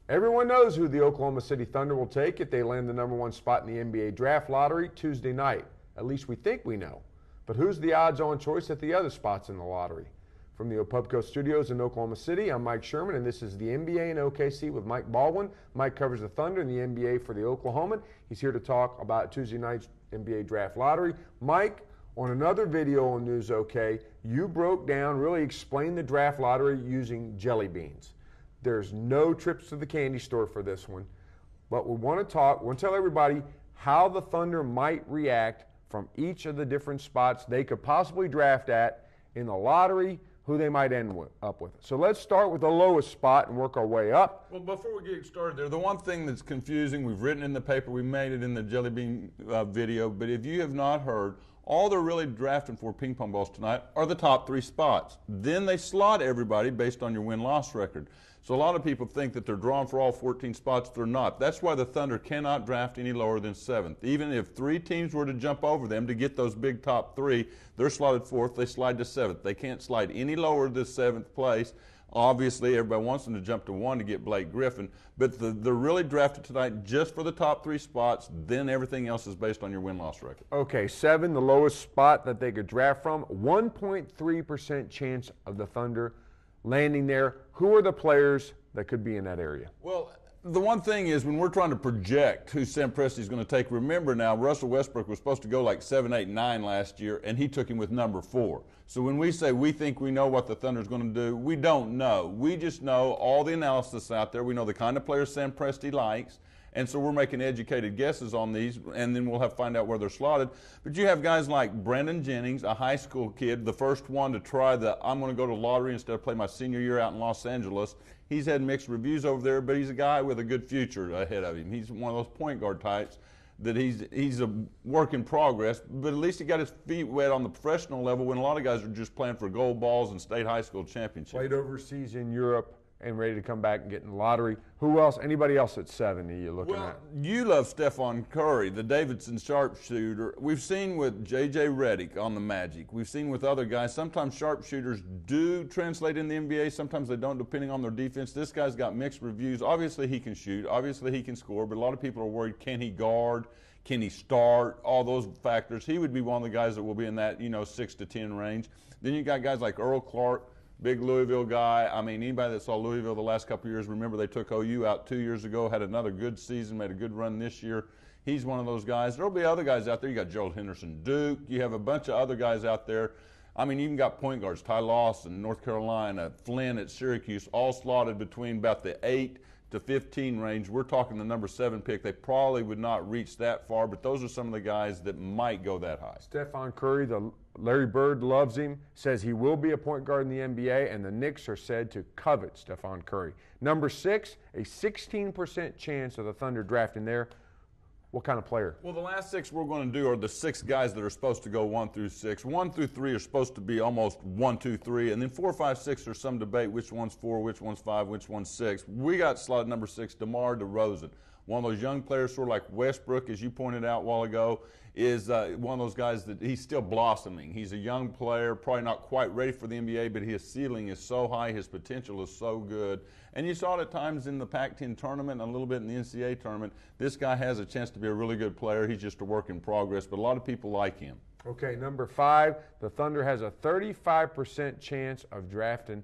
Everyone knows who the Oklahoma City Thunder will take if they land the #1 spot in the NBA draft lottery Tuesday night. At least we think we know. But who's the odds-on choice at the other spots in the lottery? From the Opubco Studios in Oklahoma City, I'm Mike Sherman, and this is the NBA in OKC with Mike Baldwin. Mike covers the Thunder and the NBA for the Oklahoman. He's here to talk about Tuesday night's NBA draft lottery. Mike, on another video on News OK, you broke down, really explained the draft lottery using jelly beans. There's no trips to the candy store for this one, but we want to tell everybody how the Thunder might react from each of the different spots they could possibly draft at in the lottery, who they might end up with. So let's start with the lowest spot and work our way up. Well, before we get started there, the one thing that's confusing, we've written in the paper, we made it in the Jelly Bean video, but if you have not heard, all they're really drafting for ping pong balls tonight are the top 3 spots. Then they slot everybody based on your win-loss record. So a lot of people think that they're drawing for all 14 spots. They're not. That's why the Thunder cannot draft any lower than 7th. Even if 3 teams were to jump over them to get those big top 3, they're slotted 4th, they slide to 7th. They can't slide any lower than 7th place. Obviously, everybody wants them to jump to 1 to get Blake Griffin, but they're really drafted tonight just for the top 3 spots. Then everything else is based on your win-loss record. Okay, 7, the lowest spot that they could draft from. 1.3% chance of the Thunder landing there. Who are the players that could be in that area? Well, the one thing is when we're trying to project who Sam Presti's going to take, remember now, Russell Westbrook was supposed to go like 7, 8, 9 last year, and he took him with number 4. So when we say we think we know what the Thunder's going to do, we don't know. We just know all the analysis out there. We know the kind of players Sam Presti likes. And so we're making educated guesses on these, and then we'll have to find out where they're slotted. But you have guys like Brandon Jennings, a high school kid, the first one to try I'm going to go to lottery instead of play my senior year out in Los Angeles. He's had mixed reviews over there, but he's a guy with a good future ahead of him. He's one of those point guard types that he's a work in progress, but at least he got his feet wet on the professional level when a lot of guys are just playing for gold balls and state high school championships. Played overseas in Europe and ready to come back and get in the lottery. Who else? Anybody else at 7 are you looking at? You love Stephon Curry, the Davidson sharpshooter. We've seen with J.J. Redick on the Magic. We've seen with other guys. Sometimes sharpshooters do translate in the NBA. Sometimes they don't, depending on their defense. This guy's got mixed reviews. Obviously, he can shoot. Obviously, he can score. But a lot of people are worried, can he guard? Can he start? All those factors. He would be one of the guys that will be in that 6 to 10 range. Then you got guys like Earl Clark, big Louisville guy. I mean, anybody that saw Louisville the last couple of years, remember they took OU out 2 years ago, had another good season, made a good run this year. He's one of those guys. There'll be other guys out there. You got Gerald Henderson, Duke. You have a bunch of other guys out there. I mean, you even got point guards, Ty Lawson, North Carolina, Flynn at Syracuse, all slotted between about the 8 to 15 range. We're talking the number 7 pick. They probably would not reach that far, but those are some of the guys that might go that high. Stephon Curry, Larry Bird loves him, says he will be a point guard in the NBA, and the Knicks are said to covet Stephon Curry. Number 6, a 16% chance of the Thunder drafting there. What kind of player? Well, the last 6 we're going to do are the 6 guys that are supposed to go 1 through 6. 1 through 3 are supposed to be almost 1, 2, 3, and then 4, 5, 6 there's some debate which one's 4, which one's 5, which one's 6. We got slot number 6, DeMar DeRozan. One of those young players, sort of like Westbrook, as you pointed out a while ago, is one of those guys that he's still blossoming. He's a young player, probably not quite ready for the NBA, but his ceiling is so high, his potential is so good. And you saw it at times in the Pac-10 tournament and a little bit in the NCAA tournament. This guy has a chance to be a really good player. He's just a work in progress, but a lot of people like him. Okay, number 5, the Thunder has a 35% chance of drafting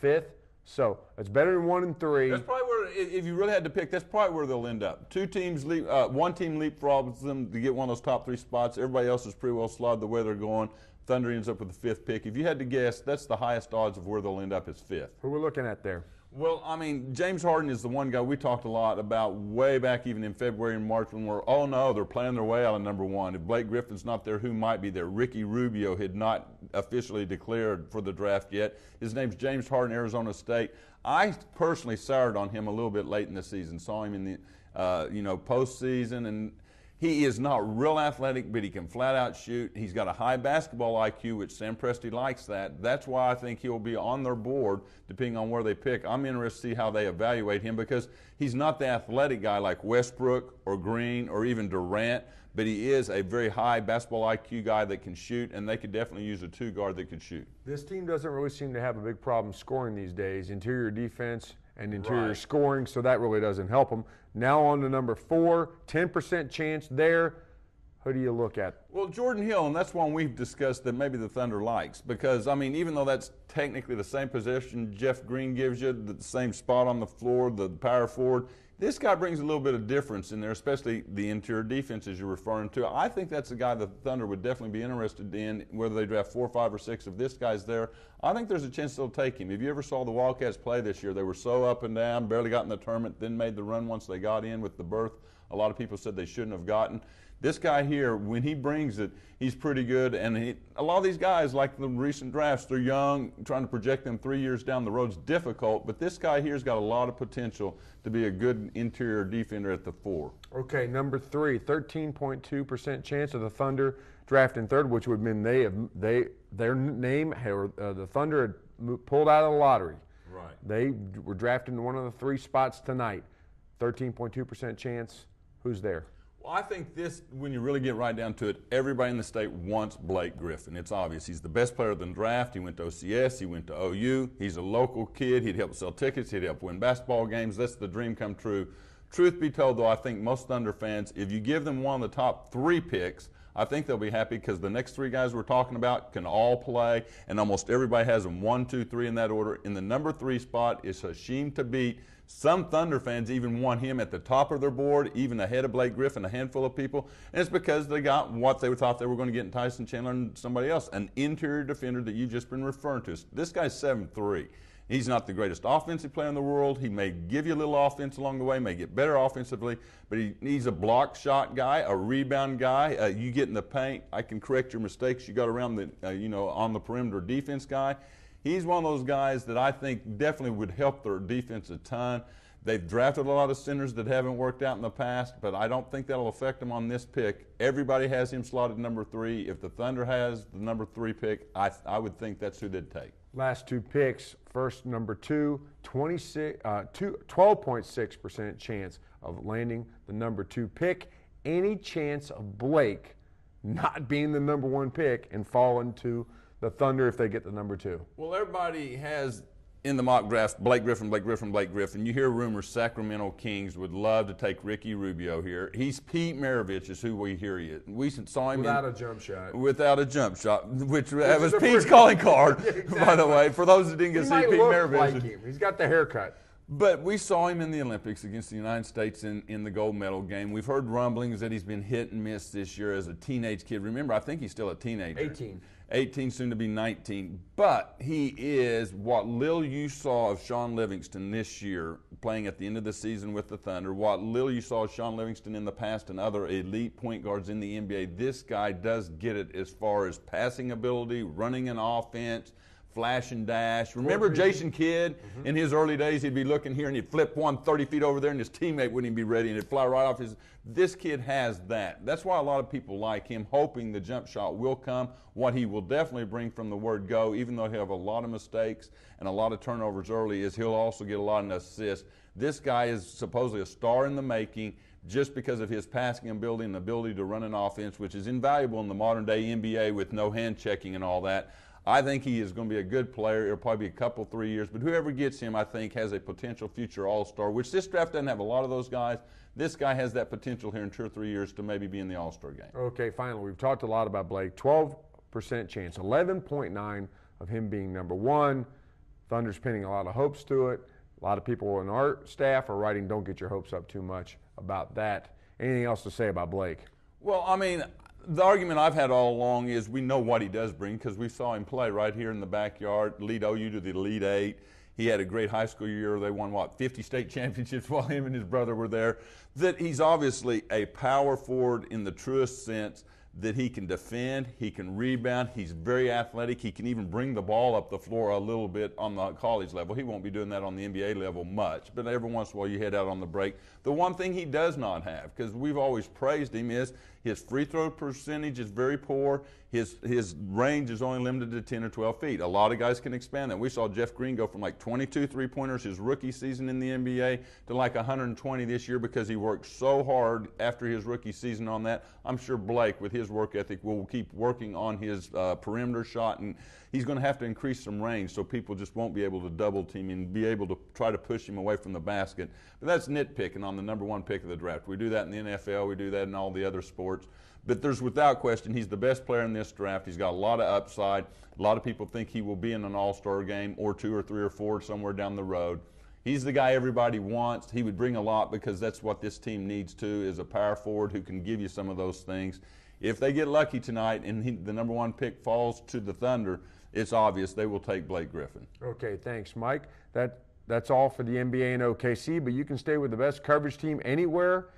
5th. So it's better than 1 and 3. That's probably where, if you really had to pick, that's probably where they'll end up. One team leapfrogs them to get one of those top 3 spots. Everybody else is pretty well slotted the way they're going. Thunder ends up with the 5th pick. If you had to guess, that's the highest odds of where they'll end up is 5th. Who we're looking at there? Well, I mean, James Harden is the one guy we talked a lot about way back even in February and March when we're, oh no, they're playing their way out of number 1. If Blake Griffin's not there, who might be there? Ricky Rubio had not officially declared for the draft yet. His name's James Harden, Arizona State. I personally soured on him a little bit late in the season, saw him in the postseason, and he is not real athletic, but he can flat out shoot. He's got a high basketball IQ, which Sam Presti likes that. That's why I think he'll be on their board, depending on where they pick. I'm interested to see how they evaluate him because he's not the athletic guy like Westbrook or Green or even Durant, but he is a very high basketball IQ guy that can shoot, and they could definitely use a 2 guard that could shoot. This team doesn't really seem to have a big problem scoring these days. Interior defense and interior Right. scoring, so that really doesn't help them. Now on to number 4, 10% chance there. Who do you look at? Well, Jordan Hill, and that's one we've discussed that maybe the Thunder likes because, I mean, even though that's technically the same position Jeff Green gives you, the same spot on the floor, the power forward, this guy brings a little bit of difference in there, especially the interior defense as you're referring to. I think that's a guy the Thunder would definitely be interested in, whether they draft 4, 5, or 6. If this guy's there, I think there's a chance they'll take him. If you ever saw the Wildcats play this year, they were so up and down, barely got in the tournament, then made the run once they got in with the berth. A lot of people said they shouldn't have gotten. This guy here, when he brings it, he's pretty good. And a lot of these guys, like the recent drafts, they're young. Trying to project them 3 years down the road is difficult. But this guy here's got a lot of potential to be a good interior defender at the 4. Okay, number 3, 13.2% chance of the Thunder drafting 3rd, which would mean their name, or the Thunder had pulled out of the lottery. Right. They were drafted in one of the 3 spots tonight. 13.2% chance. Who's there? Well, I think this, when you really get right down to it, everybody in the state wants Blake Griffin. It's obvious. He's the best player of the draft. He went to OCS. He went to OU. He's a local kid. He'd help sell tickets. He'd help win basketball games. That's the dream come true. Truth be told, though, I think most Thunder fans, if you give them one of the top 3 picks, I think they'll be happy because the next 3 guys we're talking about can all play, and almost everybody has them 1, 2, 3 in that order. In the number 3 spot is Hasheem Thabit. Some Thunder fans even want him at the top of their board, even ahead of Blake Griffin, a handful of people. And it's because they got what they thought they were going to get in Tyson Chandler and somebody else, an interior defender that you've just been referring to. This guy's 7'3". He's not the greatest offensive player in the world. He may give you a little offense along the way, may get better offensively, but he's a block shot guy, a rebound guy. You get in the paint, I can correct your mistakes you got around the, on the perimeter defense guy. He's one of those guys that I think definitely would help their defense a ton. They've drafted a lot of centers that haven't worked out in the past, but I don't think that'll affect them on this pick. Everybody has him slotted number 3. If the Thunder has the number 3 pick, I would think that's who they'd take. Last 2 picks. First, number 2, 12.6% chance of landing the number 2 pick. Any chance of Blake not being the number 1 pick and falling to the Thunder if they get the number 2? Well, everybody has in the mock drafts Blake Griffin, Blake Griffin, Blake Griffin. You hear rumors Sacramento Kings would love to take Ricky Rubio here. He's Pete Maravich is who we hear he is. We saw him without a jump shot. Without a jump shot, which was Pete's calling card, yeah, exactly. By the way. For those that didn't get to see Pete Maravich. Like him. He's got the haircut. But we saw him in the Olympics against the United States in the gold medal game. We've heard rumblings that he's been hit and miss this year as a teenage kid. Remember, I think he's still a teenager. 18, soon to be 19. But he is what little you saw of Sean Livingston this year playing at the end of the season with the Thunder, what little you saw of Sean Livingston in the past and other elite point guards in the NBA. This guy does get it as far as passing ability, running an offense, flash and dash. Remember Jason Kidd? In his early days, he'd be looking here and he'd flip 30 feet over there and his teammate wouldn't even be ready and it'd fly right off his. This kid has that. That's why a lot of people like him, hoping the jump shot will come. What he will definitely bring from the word go, even though he'll have a lot of mistakes and a lot of turnovers early, is he'll also get a lot of assists. This guy is supposedly a star in the making just because of his passing ability and ability to run an offense, which is invaluable in the modern day NBA with no hand checking and all that. I think he is going to be a good player. It'll probably be a couple, 3 years. But whoever gets him, I think, has a potential future all-star, which this draft doesn't have a lot of those guys. This guy has that potential here in 2 or 3 years to maybe be in the all-star game. Okay, finally, we've talked a lot about Blake. 12% chance, 11.9 of him being number 1. Thunder's pinning a lot of hopes to it. A lot of people in our staff are writing, don't get your hopes up too much about that. Anything else to say about Blake? Well, I mean, the argument I've had all along is we know what he does bring because we saw him play right here in the backyard, lead OU to the Elite 8. He had a great high school year. They won, 50 state championships while him and his brother were there. That he's obviously a power forward in the truest sense, that he can defend, he can rebound, he's very athletic, he can even bring the ball up the floor a little bit on the college level. He won't be doing that on the NBA level much, but every once in a while you head out on the break. The one thing he does not have, because we've always praised him, is his free throw percentage is very poor. His range is only limited to 10 or 12 feet. A lot of guys can expand that. We saw Jeff Green go from like 22 three-pointers his rookie season in the NBA to like 120 this year because he worked so hard after his rookie season on that. I'm sure Blake, with his work ethic, will keep working on his perimeter shot, and he's going to have to increase some range so people just won't be able to double team and be able to try to push him away from the basket. But that's nitpicking on the #1 pick of the draft. We do that in the NFL. We do that in all the other sports. But there's without question, he's the best player in this draft. He's got a lot of upside. A lot of people think he will be in an all-star game or 2 or 3 or 4 somewhere down the road. He's the guy everybody wants. He would bring a lot because that's what this team needs too, is a power forward who can give you some of those things. If they get lucky tonight and the #1 pick falls to the Thunder, it's obvious they will take Blake Griffin. Okay, thanks, Mike. That's all for the NBA and OKC, but you can stay with the best coverage team anywhere,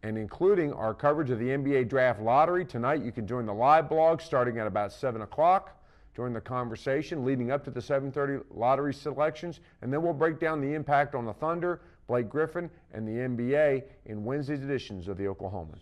and including our coverage of the NBA Draft Lottery. Tonight you can join the live blog starting at about 7 o'clock. Join the conversation leading up to the 7:30 lottery selections, and then we'll break down the impact on the Thunder, Blake Griffin, and the NBA in Wednesday's editions of the Oklahoman.